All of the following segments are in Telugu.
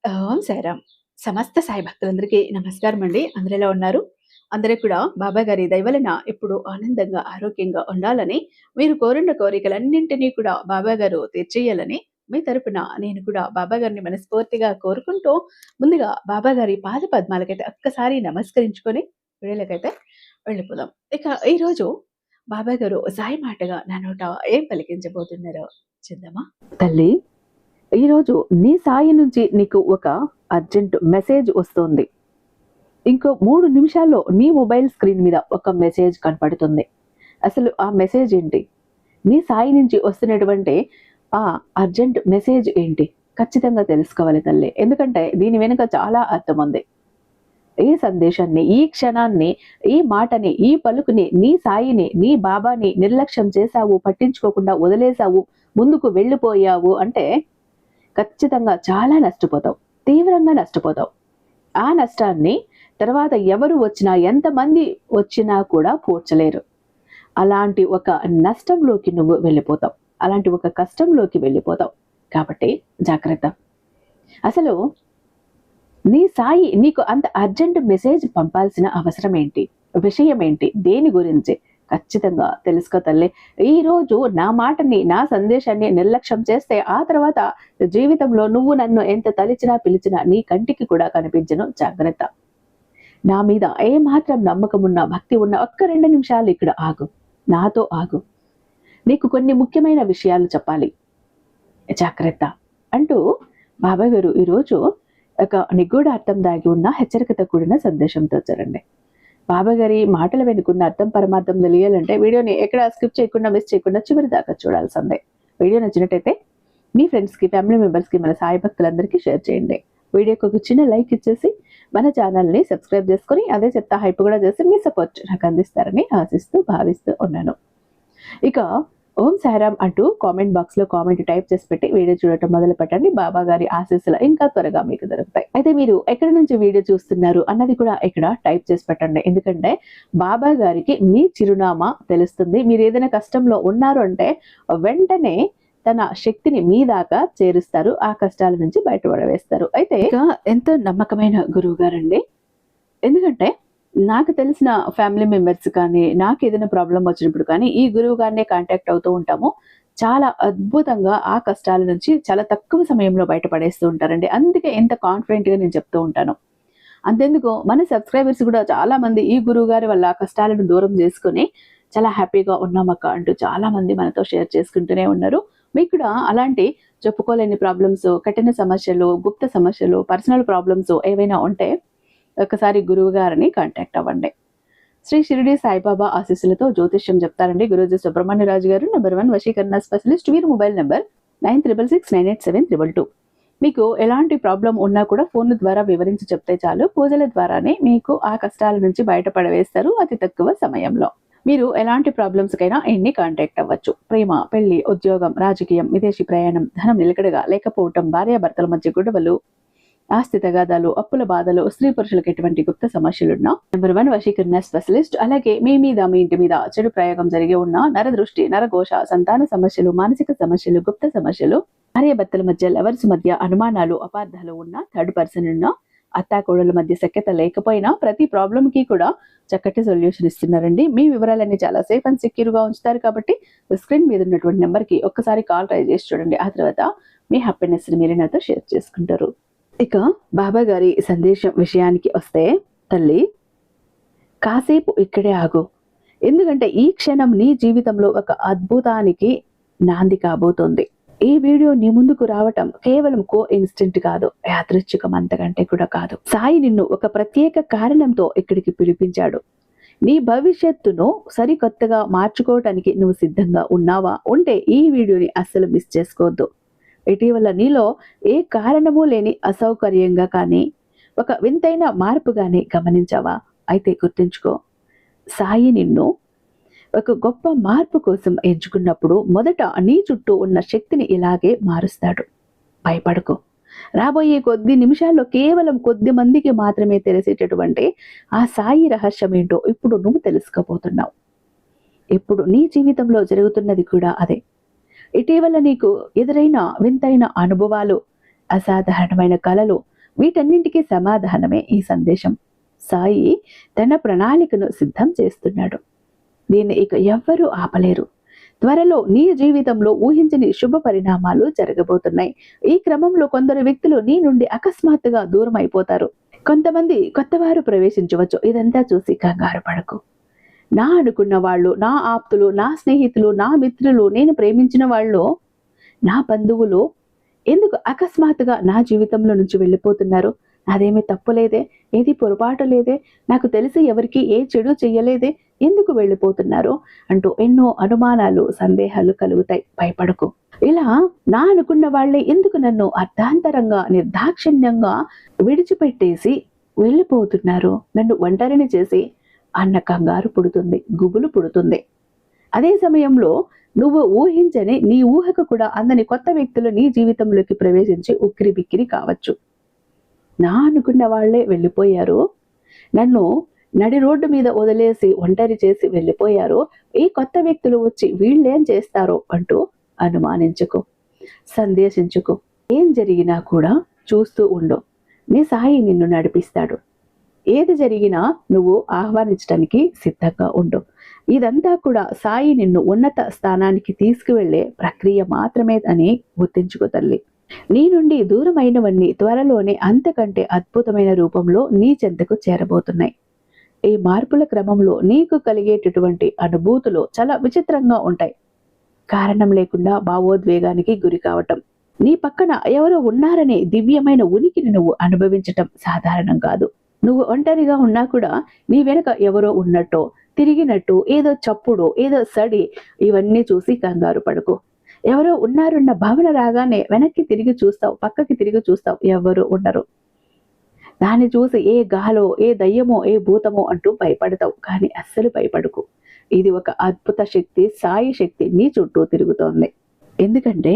ఓం సాయిరామ్. సమస్త సాయి భక్తులందరికీ నమస్కారం అండి. అందరూ ఎలా ఉన్నారు? అందరూ కూడా బాబా గారి దయ వలన ఎప్పుడూ ఆనందంగా, ఆరోగ్యంగా ఉండాలని, మీరు కోరిన కోరికలన్నింటినీ కూడా బాబా గారు తీర్చేయాలని, మీ తరపున నేను కూడా బాబా గారిని మనస్ఫూర్తిగా కోరుకుంటూ, ముందుగా బాబా గారి పాద పద్మాలకైతే ఒక్కసారి నమస్కరించుకొని వీడియోలకైతే వెళ్ళిపోదాం. ఇక ఈరోజు బాబా గారు సాయి మాటగా నా నోట ఏం పలికించబోతున్నారో చూద్దామా? తల్లి, ఈరోజు నీ సాయి నుంచి నీకు ఒక అర్జెంట్ మెసేజ్ వస్తుంది. ఇంకో 3 నిమిషాల్లో నీ మొబైల్ స్క్రీన్ మీద ఒక మెసేజ్ కనపడుతుంది. అసలు ఆ మెసేజ్ ఏంటి? నీ సాయి నుంచి వస్తున్నటువంటి ఆ అర్జెంట్ మెసేజ్ ఏంటి? ఖచ్చితంగా తెలుసుకోవాలి తల్లి. ఎందుకంటే దీని వెనుక చాలా అర్థం ఉంది. ఈ సందేశాన్ని, ఈ క్షణాన్ని, ఈ మాటని, ఈ పలుకుని, నీ సాయిని, నీ బాబాని నిర్లక్ష్యం చేశావు, పట్టించుకోకుండా వదిలేశావు, ముందుకు వెళ్ళిపోయావు అంటే ఖచ్చితంగా చాలా నష్టపోతావు. తీవ్రంగా నష్టపోతావు. ఆ నష్టాన్ని తర్వాత ఎవరు వచ్చినా, ఎంతమంది వచ్చినా కూడా పూడ్చలేరు. అలాంటి ఒక నష్టంలోకి నువ్వు వెళ్ళిపోతావు. అలాంటి ఒక కష్టంలోకి వెళ్ళిపోతావు. కాబట్టి జాగ్రత్త. అసలు నీ సాయి నీకు అంత అర్జెంట్ మెసేజ్ పంపాల్సిన అవసరం ఏంటి? విషయం ఏంటి? దేని గురించి? ఖచ్చితంగా తెలుసుకో తల్లి. ఈరోజు నా మాటని, నా సందేశాన్ని నిర్లక్ష్యం చేస్తే ఆ తర్వాత జీవితంలో నువ్వు నన్ను ఎంత తలిచినా పిలిచినా నీ కంటికి కూడా కనిపించను. జాగ్రత్త. నా మీద ఏమాత్రం నమ్మకం ఉన్నా, భక్తి ఉన్నా ఒక్క 2 నిమిషాలు ఇక్కడ ఆగు. నాతో ఆగు. నీకు కొన్ని ముఖ్యమైన విషయాలు చెప్పాలి. జాగ్రత్త అంటూ బాబా గారు ఈరోజు ఒక నిగూఢ అర్థం దాగి ఉన్న హెచ్చరికతో కూడిన సందేశంతో వచ్చారండి. బాబా గారి మాటల వెనుకున్న అర్థం పరమార్థం తెలియాలంటే వీడియోని ఎక్కడ స్కిప్ చేయకుండా, మిస్ చేయకుండా చివరి దాకా చూడాల్సిందే. వీడియో నచ్చినట్టయితే మీ ఫ్రెండ్స్కి, ఫ్యామిలీ మెంబర్స్కి, మన సాయి భక్తులందరికీ షేర్ చేయండి. వీడియోకి ఒక చిన్న లైక్ ఇచ్చేసి మన ఛానల్ని సబ్స్క్రైబ్ చేసుకొని అదే చెత్త హైప్ కూడా చేసి మీ సపోర్ట్ నాకు అందిస్తారని ఆశిస్తూ భావిస్తూ ఉన్నాను. ఇక ఓం సాయిరామ్ అంటూ కామెంట్ బాక్స్ లో కామెంట్ టైప్ చేసి పెట్టి వీడియో చూడటం మొదలు పెట్టండి. బాబా గారి ఆశీస్సులు ఇంకా త్వరగా మీకు దొరుకుతాయి. అయితే మీరు ఎక్కడి నుంచి వీడియో చూస్తున్నారు అన్నది కూడా ఇక్కడ టైప్ చేసి పెట్టండి. ఎందుకంటే బాబా గారికి మీ చిరునామా తెలుస్తుంది. మీరు ఏదైనా కష్టంలో ఉన్నారు అంటే వెంటనే తన శక్తిని మీ దాకా చేరుస్తారు. ఆ కష్టాల నుంచి బయటపడవేస్తారు. అయితే ఇక ఎంతో నమ్మకమైన గురువు గారండి. ఎందుకంటే నాకు తెలిసిన ఫ్యామిలీ మెంబర్స్ కానీ, నాకు ఏదైనా ప్రాబ్లం వచ్చినప్పుడు కానీ ఈ గురువు గారినే కాంటాక్ట్ అవుతూ ఉంటాము. చాలా అద్భుతంగా ఆ కష్టాల నుంచి చాలా తక్కువ సమయంలో బయటపడేస్తూ ఉంటారండి. అందుకే ఎంత కాన్ఫిడెంట్గా నేను చెప్తూ ఉంటాను. అంతెందుకు మన సబ్స్క్రైబర్స్ కూడా చాలా మంది ఈ గురువు గారి వల్ల కష్టాలను దూరం చేసుకుని చాలా హ్యాపీగా ఉన్నామక్క అంటూ చాలా మంది మనతో షేర్ చేసుకుంటూనే ఉన్నారు. మీకు కూడా అలాంటి చెప్పుకోలేని ప్రాబ్లమ్స్, కఠిన సమస్యలు, గుప్త సమస్యలు, పర్సనల్ ప్రాబ్లమ్స్ ఏవైనా ఉంటే ఒకసారి గురువు గారిని కాంటాక్ట్ అవ్వండి. శ్రీ షిరిడి సాయిబాబా ఆశీస్సులతో జ్యోతిష్యం చెప్తారండి గురూజీ సుబ్రహ్మణ్యరాజు గారు. నెంబర్ 1 వశీకరణ స్పెషలిస్ట్. వీరి మొబైల్ నెంబర్ 96698722. మీకు ఎలాంటి ప్రాబ్లం ఉన్నా కూడా ఫోన్ ద్వారా వివరించి చెప్తే చాలు. పూజల ద్వారానే మీకు ఆ కష్టాల నుంచి బయటపడవేస్తారు అతి తక్కువ సమయంలో. మీరు ఎలాంటి ప్రాబ్లమ్స్ కైనా ఎన్ని కాంటాక్ట్ అవ్వచ్చు. ప్రేమ, పెళ్లి, ఉద్యోగం, రాజకీయం, విదేశీ ప్రయాణం, ధనం నిలకడగా లేకపోవటం, భార్యాభర్తల మధ్య గొడవలు, ఆస్తి తగాదాలు, అప్పుల బాధలు, స్త్రీ పురుషులకు ఎటువంటి గుప్త సమస్యలున్నా నెంబర్ 1 వశీకరణ స్పెషలిస్ట్. అలాగే మీ మీద, మీ ఇంటి మీద చెడు ప్రయోగం జరిగి ఉన్న నరదృష్టి, నరఘోష, సంతాన సమస్యలు, మానసిక సమస్యలు, గుప్త సమస్యలు, భార్యాభర్తల మధ్య, లవర్స్ మధ్య అనుమానాలు, అపార్థాలు ఉన్న, థర్డ్ పర్సన్ ఉన్న, అత్తాకోడల మధ్య సఖ్యత లేకపోయినా ప్రతి ప్రాబ్లం కి కూడా చక్కటి సొల్యూషన్ ఇస్తున్నారండి. మీ వివరాలన్నీ చాలా సేఫ్ అండ్ సెక్యూర్ గా ఉంచుతారు. కాబట్టి స్క్రీన్ మీద ఉన్నటువంటి నెంబర్ కి ఒక్కసారి కాల్ ట్రై చేసి చూడండి. ఆ తర్వాత మీ హ్యాపీనెస్ ని మీరే నాతో షేర్ చేసుకుంటారు. ఇక బాబా గారి సందేశం విషయానికి వస్తే, తల్లి కాసేపు ఇక్కడే ఆగు. ఎందుకంటే ఈ క్షణం నీ జీవితంలో ఒక అద్భుతానికి నాంది కాబోతోంది. ఈ వీడియో నీ ముందుకు రావటం కేవలం కో ఇన్స్టెంట్ కాదు, యాదృచ్ఛికం అంతకంటే కూడా కాదు. సాయి నిన్ను ఒక ప్రత్యేక కారణంతో ఇక్కడికి పిలిపించాడు. నీ భవిష్యత్తును సరికొత్తగా మార్చుకోవటానికి నువ్వు సిద్ధంగా ఉన్నావా? ఉంటే ఈ వీడియోని అస్సలు మిస్ చేసుకోవద్దు. ఇటీవల నీలో ఏ కారణము లేని అసౌకర్యంగా కానీ, ఒక వింతైన మార్పు కానీ గమనించావా? అయితే గుర్తుంచుకో, సాయి నిన్ను ఒక గొప్ప మార్పు కోసం ఎంచుకున్నప్పుడు మొదట నీ చుట్టూ ఉన్న శక్తిని ఇలాగే మారుస్తాడు. భయపడకు. రాబోయే కొద్ది నిమిషాల్లో కేవలం కొద్ది మందికి మాత్రమే తెలిసేటటువంటి ఆ సాయి రహస్యం ఏంటో ఇప్పుడు నువ్వు తెలుసుకోబోతున్నావు. ఇప్పుడు నీ జీవితంలో జరుగుతున్నది కూడా అదే. ఇటీవల నీకు ఎదురైన వింతైన అనుభవాలు, అసాధారణమైన కళలు, వీటన్నింటికీ సమాధానమే ఈ సందేశం. సాయి తన ప్రణాళికను సిద్ధం చేస్తున్నాడు. దీన్ని ఇక ఎవ్వరూ ఆపలేరు. త్వరలో నీ జీవితంలో ఊహించని శుభ పరిణామాలు జరగబోతున్నాయి. ఈ క్రమంలో కొందరు వ్యక్తులు నీ నుండి అకస్మాత్తుగా దూరం అయిపోతారు. కొంతమంది కొత్తవారు ప్రవేశించవచ్చు. ఇదంతా చూసి కంగారు పడకు. నా అనుకున్న వాళ్ళు, నా ఆప్తులు, నా స్నేహితులు, నా మిత్రులు, నేను ప్రేమించిన వాళ్ళు, నా బంధువులు ఎందుకు అకస్మాత్తుగా నా జీవితంలో నుంచి వెళ్ళిపోతున్నారు? నాదేమీ తప్పు లేదే, ఏది పొరపాటు లేదే, నాకు తెలిసి ఎవరికి ఏ చెడు చెయ్యలేదే, ఎందుకు వెళ్ళిపోతున్నారు అంటూ ఎన్నో అనుమానాలు, సందేహాలు కలుగుతాయి. భయపడకు. ఇలా నా అనుకున్న వాళ్ళే ఎందుకు నన్ను అర్ధాంతరంగా, నిర్దాక్షిణ్యంగా విడిచిపెట్టేసి వెళ్ళిపోతున్నారు, నన్ను ఒంటరిని చేసి అన్న కంగారు పుడుతుంది, గుబులు పుడుతుంది. అదే సమయంలో నువ్వు ఊహించని, నీ ఊహకు కూడా అందని కొత్త వ్యక్తులు నీ జీవితంలోకి ప్రవేశించి ఉక్కిరి బిక్కిరి కావచ్చు. నా అనుకున్న వాళ్లే వెళ్ళిపోయారు, నన్ను నడి రోడ్డు మీద వదిలేసి ఒంటరి చేసి వెళ్ళిపోయారు, ఈ కొత్త వ్యక్తులు వచ్చి వీళ్ళేం చేస్తారో అంటూ అనుమానించుకో, సందేశించుకో. ఏం జరిగినా కూడా చూస్తూ ఉండు. నీ సాయి నిన్ను నడిపిస్తాడు. ఏది జరిగినా నువ్వు ఆహ్వానించడానికి సిద్ధంగా ఉండు. ఇదంతా కూడా సాయి నిన్ను ఉన్నత స్థానానికి తీసుకువెళ్లే ప్రక్రియ మాత్రమే అని గుర్తించుకో తల్లి. నీ నుండి దూరమైనవన్నీ త్వరలోనే అంతకంటే అద్భుతమైన రూపంలో నీ చెంతకు చేరబోతున్నాయి. ఈ మార్పుల క్రమంలో నీకు కలిగేటటువంటి అనుభూతులు చాలా విచిత్రంగా ఉంటాయి. కారణం లేకుండా భావోద్వేగానికి గురి కావటం, నీ పక్కన ఎవరో ఉన్నారనే దివ్యమైన ఉనికిని నువ్వు అనుభవించటం సాధారణం కాదు. నువ్వు ఒంటరిగా ఉన్నా కూడా నీ వెనుక ఎవరో ఉన్నట్టో, తిరిగినట్టు, ఏదో చప్పుడు, ఏదో సడి, ఇవన్నీ చూసి కంగారు పడకు. ఎవరో ఉన్నారున్న భావన రాగానే వెనక్కి తిరిగి చూస్తావు, పక్కకి తిరిగి చూస్తావు, ఎవరు ఉండరు. దాన్ని చూసి ఏ గాలో, ఏ దయ్యమో, ఏ భూతమో అంటూ భయపడతావు. కానీ అస్సలు భయపడకు. ఇది ఒక అద్భుత శక్తి, సాయి శక్తి నీ చుట్టూ తిరుగుతోంది. ఎందుకంటే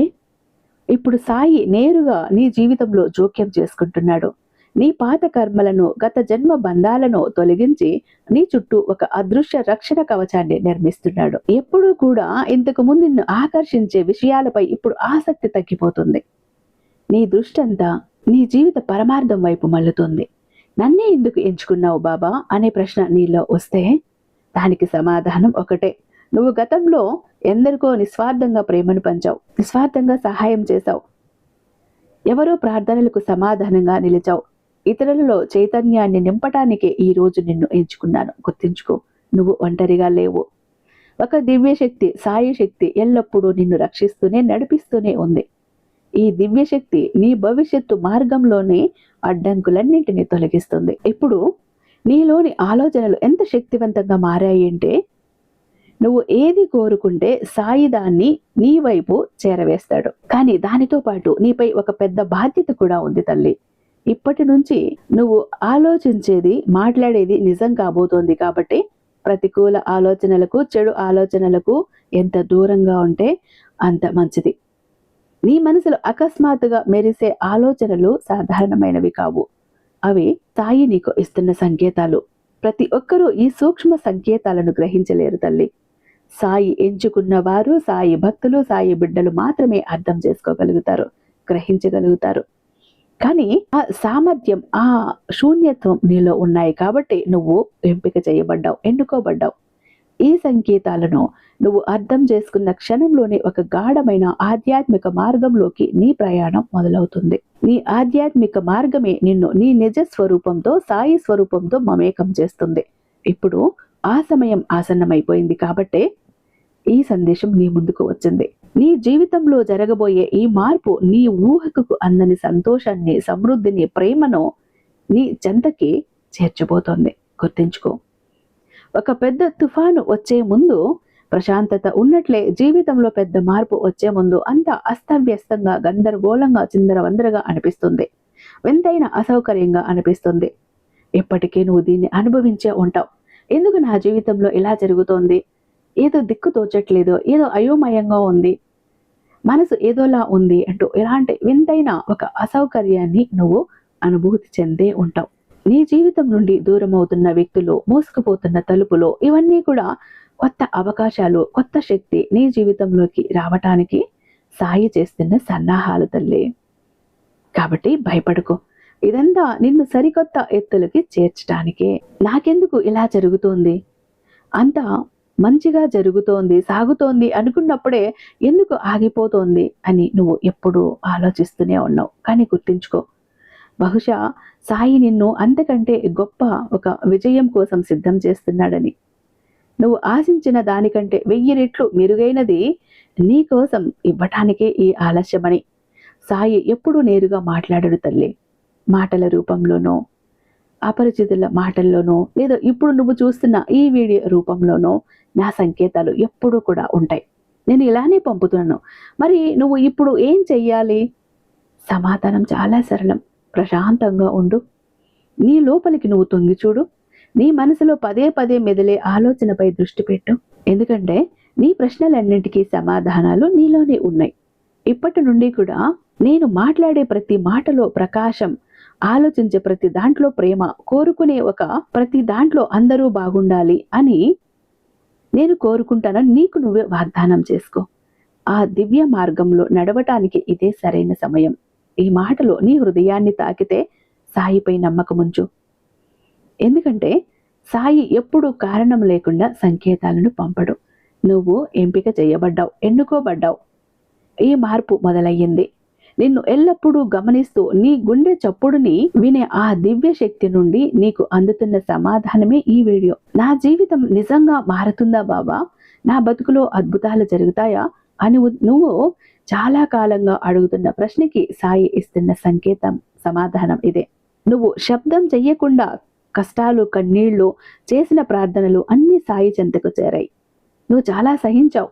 ఇప్పుడు సాయి నేరుగా నీ జీవితంలో జోక్యం చేసుకుంటున్నాడు. నీ పాత కర్మలను, గత జన్మ బంధాలను తొలగించి నీ చుట్టూ ఒక అదృశ్య రక్షణ కవచాన్ని నిర్మిస్తున్నాడు. ఎప్పుడూ కూడా ఇంతకు ముందు నిన్ను ఆకర్షించే విషయాలపై ఇప్పుడు ఆసక్తి తగ్గిపోతుంది. నీ దృష్టి అంతా నీ జీవిత పరమార్థం వైపు మళ్ళుతుంది. నన్నే ఎందుకు ఎంచుకున్నావు బాబా అనే ప్రశ్న నీలో వస్తే దానికి సమాధానం ఒకటే. నువ్వు గతంలో ఎందరికో నిస్వార్థంగా ప్రేమను పంచావు, నిస్వార్థంగా సహాయం చేశావు, ఎవరో ప్రార్థనలకు సమాధానంగా నిలిచావు. ఇతరులలో చైతన్యాన్ని నింపటానికే ఈ రోజు నిన్ను ఎంచుకున్నాను. గుర్తించుకో, నువ్వు ఒంటరిగా లేవు. ఒక దివ్యశక్తి, సాయి శక్తి ఎల్లప్పుడూ నిన్ను రక్షిస్తూనే, నడిపిస్తూనే ఉంది. ఈ దివ్యశక్తి నీ భవిష్యత్తు మార్గంలోనే అడ్డంకులన్నింటినీ తొలగిస్తుంది. ఇప్పుడు నీలోని ఆలోచనలు ఎంత శక్తివంతంగా మారాయి అంటే, నువ్వు ఏది కోరుకుంటే సాయి దాన్ని నీ వైపు చేరవేస్తాడు. కానీ దానితో పాటు నీపై ఒక పెద్ద బాధ్యత కూడా ఉంది తల్లి. ఇప్పటి నుంచి నువ్వు ఆలోచించేది, మాట్లాడేది నిజం కాబోతోంది. కాబట్టి ప్రతికూల ఆలోచనలకు, చెడు ఆలోచనలకు ఎంత దూరంగా ఉంటే అంత మంచిది. నీ మనసులో అకస్మాత్తుగా మెరిసే ఆలోచనలు సాధారణమైనవి కావు. అవి సాయి నీకు ఇస్తున్న సంకేతాలు. ప్రతి ఒక్కరూ ఈ సూక్ష్మ సంకేతాలను గ్రహించలేరు తల్లి. సాయి ఎంచుకున్న వారు, సాయి భక్తులు, సాయి బిడ్డలు మాత్రమే అర్థం చేసుకోగలుగుతారు, గ్రహించగలుగుతారు. కానీ ఆ సామర్థ్యం, ఆ శూన్యత్వం నీలో ఉన్నాయి కాబట్టి నువ్వు ఎంపిక చేయబడ్డావు, ఎన్నుకోబడ్డావు. ఈ సంకేతాలను నువ్వు అర్థం చేసుకున్న క్షణంలోనే ఒక గాఢమైన ఆధ్యాత్మిక మార్గంలోకి నీ ప్రయాణం మొదలవుతుంది. నీ ఆధ్యాత్మిక మార్గమే నిన్ను నీ నిజ స్వరూపంతో, సాయి స్వరూపంతో మమేకం చేస్తుంది. ఇప్పుడు ఆ సమయం ఆసన్నమైపోయింది కాబట్టే ఈ సందేశం నీ ముందుకు వచ్చింది. నీ జీవితంలో జరగబోయే ఈ మార్పు నీ ఊహకు అందని సంతోషాన్ని, సమృద్ధిని, ప్రేమను నీ చెంతకి చేర్చబోతోంది. గుర్తించుకో, ఒక పెద్ద తుఫాను వచ్చే ముందు ప్రశాంతత ఉన్నట్లే జీవితంలో పెద్ద మార్పు వచ్చే ముందు అంతా అస్తవ్యస్తంగా, గందరగోళంగా, చిందరవందరగా అనిపిస్తుంది. వింతైన అసౌకర్యంగా అనిపిస్తుంది. ఇప్పటికే నువ్వు దీన్ని అనుభవించే ఉంటావు. ఎందుకు నా జీవితంలో ఇలా జరుగుతోంది, ఏదో దిక్కు తోచట్లేదు, ఏదో అయోమయంగా ఉంది, మనసు ఏదోలా ఉంది అంటూ ఇలాంటి వింతైన ఒక అసౌకర్యాన్ని నువ్వు అనుభూతి చెందే ఉంటావు. నీ జీవితం నుండి దూరం అవుతున్న వ్యక్తులు, మూసుకుపోతున్న తలుపులు, ఇవన్నీ కూడా కొత్త అవకాశాలు, కొత్త శక్తి నీ జీవితంలోకి రావటానికి సాయి చేస్తున్న సన్నాహాలు తల్లి. కాబట్టి భయపడకు. ఇదంతా నిన్ను సరికొత్త ఎత్తులకి చేర్చడానికే. నాకెందుకు ఇలా జరుగుతోంది? అంతా మంచిగా జరుగుతోంది, సాగుతోంది అనుకున్నప్పుడే ఎందుకు ఆగిపోతోంది అని నువ్వు ఎప్పుడూ ఆలోచిస్తూనే ఉన్నావు. కానీ గుర్తుంచుకో, బహుశా సాయి నిన్ను అంతకంటే గొప్ప ఒక విజయం కోసం సిద్ధం చేస్తున్నాడని. నువ్వు ఆశించిన దానికంటే 1000 రెట్లు మెరుగైనది నీ కోసం ఇవ్వటానికే ఈ ఆలస్యమని. సాయి ఎప్పుడూ నేరుగా మాట్లాడడు తల్లి. మాటల రూపంలోనో, అపరిచితుల మాటల్లోనో, లేదా ఇప్పుడు నువ్వు చూస్తున్న ఈ వీడియో రూపంలోనో నా సంకేతాలు ఎప్పుడూ కూడా ఉంటాయి. నేను ఇలానే పంపుతున్నాను. మరి నువ్వు ఇప్పుడు ఏం చెయ్యాలి? సమాధానం చాలా సరళం. ప్రశాంతంగా ఉండు. నీ లోపలికి నువ్వు తొంగి చూడు. నీ మనసులో పదే పదే మెదిలే ఆలోచనపై దృష్టి పెట్టు. ఎందుకంటే నీ ప్రశ్నలన్నింటికీ సమాధానాలు నీలోనే ఉన్నాయి. ఇప్పటి నుండి కూడా నేను మాట్లాడే ప్రతి మాటలో ప్రకాశం, ఆలోచించే ప్రతి దాంట్లో ప్రేమ, కోరుకునే ఒక ప్రతి దాంట్లో అందరూ బాగుండాలి అని నేను కోరుకుంటానని నీకు నువ్వే వాగ్దానం చేసుకో. ఆ దివ్య మార్గంలో నడవటానికి ఇదే సరైన సమయం. ఈ మాటలు నీ హృదయాన్ని తాకితే సాయిపై నమ్మకముంచు. ఎందుకంటే సాయి ఎప్పుడూ కారణం లేకుండా సంకేతాలను పంపడు. నువ్వు ఎంపిక చేయబడ్డావు, ఎన్నుకోబడ్డావు. ఈ మార్పు మొదలయ్యింది. నిన్ను ఎల్లప్పుడూ గమనిస్తూ నీ గుండె చప్పుడుని వినే ఆ దివ్య శక్తి నుండి నీకు అందుతున్న సమాధానమే ఈ వీడియో. నా జీవితం నిజంగా మారుతుందా బాబా? నా బతుకులో అద్భుతాలు జరుగుతాయా అని నువ్వు చాలా కాలంగా అడుగుతున్న ప్రశ్నకి సాయి ఇస్తున్న సమాధానం ఇదే. నువ్వు శబ్దం చెయ్యకుండా కష్టాలు, కన్నీళ్లు, చేసిన ప్రార్థనలు అన్ని సాయి చెంతకు చేరాయి. నువ్వు చాలా సహించావు,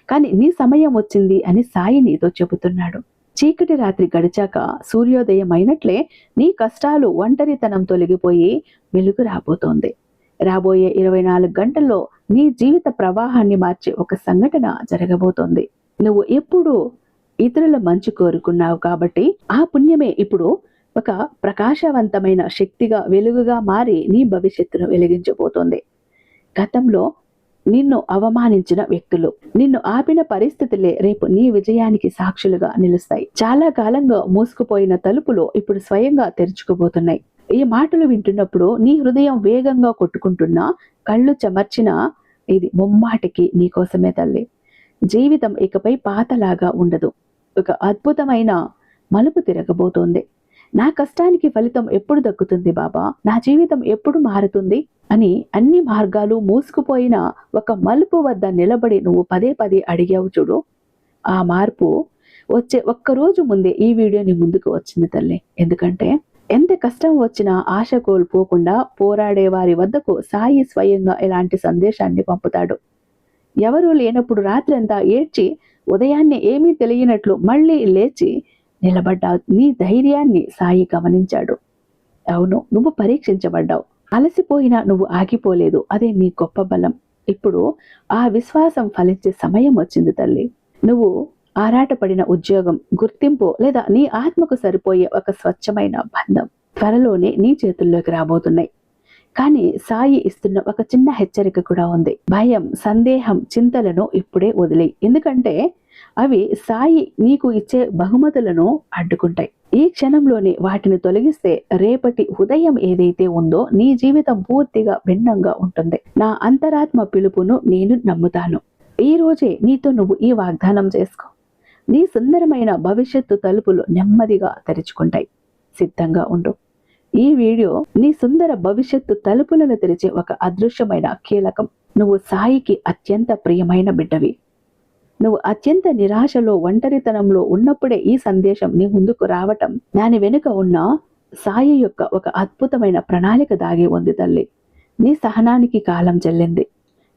కానీ నీ సమయం వచ్చింది అని సాయి నీతో చెబుతున్నాడు. చీకటి రాత్రి గడిచాక సూర్యోదయం అయినట్లే నీ కష్టాలు, ఒంటరితనం తొలగిపోయి వెలుగు రాబోతోంది. రాబోయే 24 గంటల్లో నీ జీవిత ప్రవాహాన్ని మార్చే ఒక సంఘటన జరగబోతోంది. నువ్వు ఎప్పుడూ ఇతరుల మంచి కోరుకున్నావు కాబట్టి ఆ పుణ్యమే ఇప్పుడు ఒక ప్రకాశవంతమైన శక్తిగా, వెలుగుగా మారి నీ భవిష్యత్తును వెలిగించబోతోంది. గతంలో నిన్ను అవమానించిన వ్యక్తులు, నిన్ను ఆపిన పరిస్థితులే రేపు నీ విజయానికి సాక్షులుగా నిలుస్తాయి. చాలా కాలంగా మూసుకుపోయిన తలుపులు ఇప్పుడు స్వయంగా తెరుచుకోబోతున్నాయి. ఈ మాటలు వింటున్నప్పుడు నీ హృదయం వేగంగా కొట్టుకుంటున్నా, కళ్ళు చెమర్చినా ఇది ముమ్మాటికి నీకోసమే తల్లి. జీవితం ఇకపై పాతలాగా ఉండదు. ఒక అద్భుతమైన మలుపు తిరగబోతోంది. నా కష్టానికి ఫలితం ఎప్పుడు దక్కుతుంది బాబా? నా జీవితం ఎప్పుడు మారుతుంది అని అన్ని మార్గాలు మూసుకుపోయిన ఒక మలుపు వద్ద నిలబడి నువ్వు పదే పదే అడిగావు చూడు. ఆ మార్పు వచ్చే ఒక్కరోజు ముందే ఈ వీడియో నీ ముందుకు వచ్చింది తల్లి. ఎందుకంటే ఎంత కష్టం వచ్చినా ఆశ కోల్పోకుండా పోరాడే వారి వద్దకు సాయి స్వయంగా ఇలాంటి సందేశాన్ని పంపుతాడు. ఎవరూ లేనప్పుడు రాత్రంతా ఏడ్చి ఉదయాన్నే ఏమీ తెలియనట్లు మళ్ళీ లేచి నిలబడ్డావు. నీ ధైర్యాన్ని సాయి గమనించాడు. అవును, నువ్వు పరీక్షించబడ్డావు. అలసిపోయినా నువ్వు ఆగిపోలేదు. అదే నీ గొప్ప బలం. ఇప్పుడు ఆ విశ్వాసం ఫలించే సమయం వచ్చింది తల్లి. నువ్వు ఆరాటపడిన ఉద్యోగం, గుర్తింపు, లేదా నీ ఆత్మకు సరిపోయే ఒక స్వచ్ఛమైన బంధం త్వరలోనే నీ చేతుల్లోకి రాబోతున్నాయి. కానీ సాయి ఇస్తున్న ఒక చిన్న హెచ్చరిక కూడా ఉంది. భయం, సందేహం, చింతలను ఇప్పుడే వదిలేయి. ఎందుకంటే అవి సాయి నీకు ఇచ్చే బహుమతులను అడ్డుకుంటాయి. ఈ క్షణంలోనే వాటిని తొలగిస్తే రేపటి ఉదయం ఏదైతే ఉందో నీ జీవితం పూర్తిగా భిన్నంగా ఉంటుంది. నా అంతరాత్మ పిలుపును నేను నమ్ముతాను. ఈ రోజే నీతో నువ్వు ఈ వాగ్దానం చేసుకో. నీ సుందరమైన భవిష్యత్తు తలుపులు నెమ్మదిగా తెరుచుకుంటాయి. సిద్ధంగా ఉండు. ఈ వీడియో నీ సుందర భవిష్యత్తు తలుపులను తెరిచే ఒక అదృశ్యమైన కీలకం. నువ్వు సాయికి అత్యంత ప్రియమైన బిడ్డవి. నువ్వు అత్యంత నిరాశలో, ఒంటరితనంలో ఉన్నప్పుడే ఈ సందేశం నీ ముందుకు రావటం, దాని వెనుక ఉన్న సాయి యొక్క ఒక అద్భుతమైన ప్రణాళిక దాగి ఉంది తల్లి. నీ సహనానికి కాలం చెల్లింది.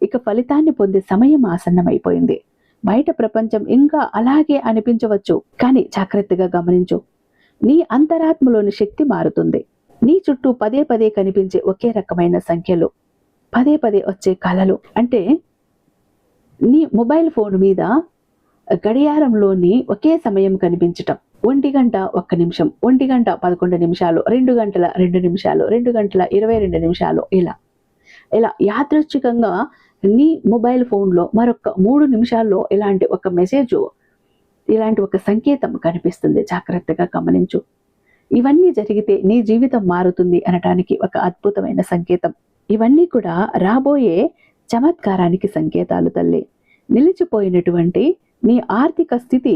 ఇక ఫలితాన్ని పొందే సమయం ఆసన్నమైపోయింది. బయట ప్రపంచం ఇంకా అలాగే అనిపించవచ్చు, కానీ జాగ్రత్తగా గమనించు. నీ అంతరాత్మలోని శక్తి మారుతుంది. నీ చుట్టూ పదే పదే కనిపించే ఒకే రకమైన సంఖ్యలు, పదే పదే వచ్చే కళలు, అంటే నీ మొబైల్ ఫోన్ మీద గడియారంలోని ఒకే సమయం కనిపించటం. 1 గంట 1 నిమిషం, 1 గంట 11 నిమిషాలు, 2 గంటల 2 నిమిషాలు, 2 గంటల 22 నిమిషాలు, ఇలా యాదృచ్ఛికంగా నీ మొబైల్ ఫోన్లో మరొక 3 నిమిషాల్లో ఇలాంటి ఒక మెసేజ్, ఇలాంటి ఒక సంకేతం కనిపిస్తుంది. జాగ్రత్తగా గమనించు. ఇవన్నీ జరిగితే నీ జీవితం మారుతుంది అనటానికి ఒక అద్భుతమైన సంకేతం. ఇవన్నీ కూడా రాబోయే చమత్కారానికి సంకేతాలు తల్లి. నిలిచిపోయినటువంటి నీ ఆర్థిక స్థితి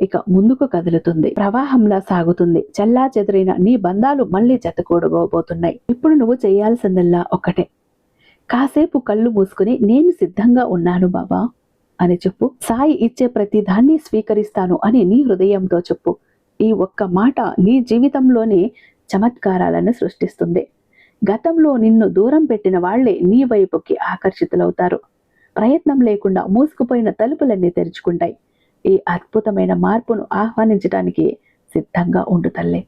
ఇక ముందుకు కదులుతుంది, ప్రవాహంలా సాగుతుంది. చెల్లా చెదరైన నీ బంధాలు మళ్ళీ జతకూడబోతున్నాయి. ఇప్పుడు నువ్వు చేయాల్సిందల్లా ఒక్కటే, కాసేపు కళ్ళు మూసుకుని నేను సిద్ధంగా ఉన్నాను బాబా అని చెప్పు. సాయి ఇచ్చే ప్రతి దాన్ని స్వీకరిస్తాను అని నీ హృదయంతో చెప్పు. ఈ ఒక్క మాట నీ జీవితంలోని చమత్కారాలను సృష్టిస్తుంది. గతంలో నిన్ను దూరం పెట్టిన వాళ్లే నీ వైపుకి ఆకర్షితులవుతారు. ప్రయత్నం లేకుండా మూసుకుపోయిన తలుపులన్నీ తెరుచుకుంటాయి. ఈ అద్భుతమైన మార్పును ఆహ్వానించడానికి సిద్ధంగా ఉండు తల్లి.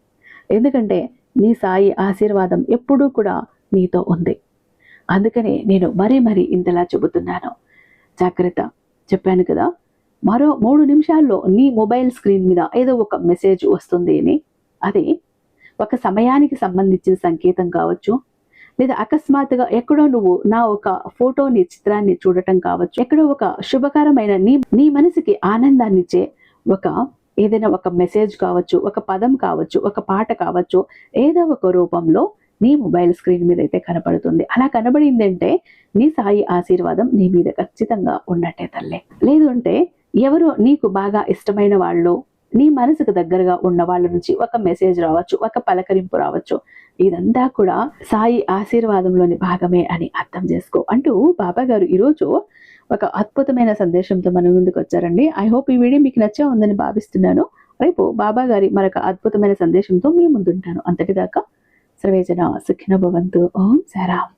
ఎందుకంటే నీ సాయి ఆశీర్వాదం ఎప్పుడూ కూడా నీతో ఉంది. అందుకనే నేను మరీ ఇంతలా చెబుతున్నాను. జాగ్రత్త. చెప్పాను కదా, మరో 3 నిమిషాల్లో నీ మొబైల్ స్క్రీన్ మీద ఏదో ఒక మెసేజ్ వస్తుంది అని. అది ఒక సమయానికి సంబంధించిన సంకేతం కావచ్చు, లేదా అకస్మాత్తుగా ఎక్కడో నువ్వు నా ఒక ఫోటోని, చిత్రాన్ని చూడటం కావచ్చు, ఎక్కడో ఒక శుభకరమైన నీ మనసుకి ఆనందాన్నిచ్చే ఏదైనా ఒక మెసేజ్ కావచ్చు, ఒక పదం కావచ్చు, ఒక పాట కావచ్చు, ఏదో ఒక రూపంలో నీ మొబైల్ స్క్రీన్ మీద అయితే కనపడుతుంది. అలా కనబడిందంటే నీ సాయి ఆశీర్వాదం నీ మీద ఖచ్చితంగా ఉన్నట్టే తల్లే. లేదు అంటే ఎవరో నీకు బాగా ఇష్టమైన వాళ్ళు, నీ మనసుకు దగ్గరగా ఉన్న వాళ్ళ నుంచి ఒక మెసేజ్ రావచ్చు, ఒక పలకరింపు రావచ్చు. ఇదంతా కూడా సాయి ఆశీర్వాదంలోని భాగమే అని అర్థం చేసుకో అంటూ బాబా గారు ఈరోజు ఒక అద్భుతమైన సందేశంతో మన ముందుకు వచ్చారండి. ఐ హోప్ ఈ వీడియో మీకు నచ్చే ఉందని భావిస్తున్నాను. రేపు బాబా గారి మరొక అద్భుతమైన సందేశంతో మీ ముందుంటాను. అంతటిదాకా సర్వేజన సుఖినో భవంతు. ఓం సాయిరామ్.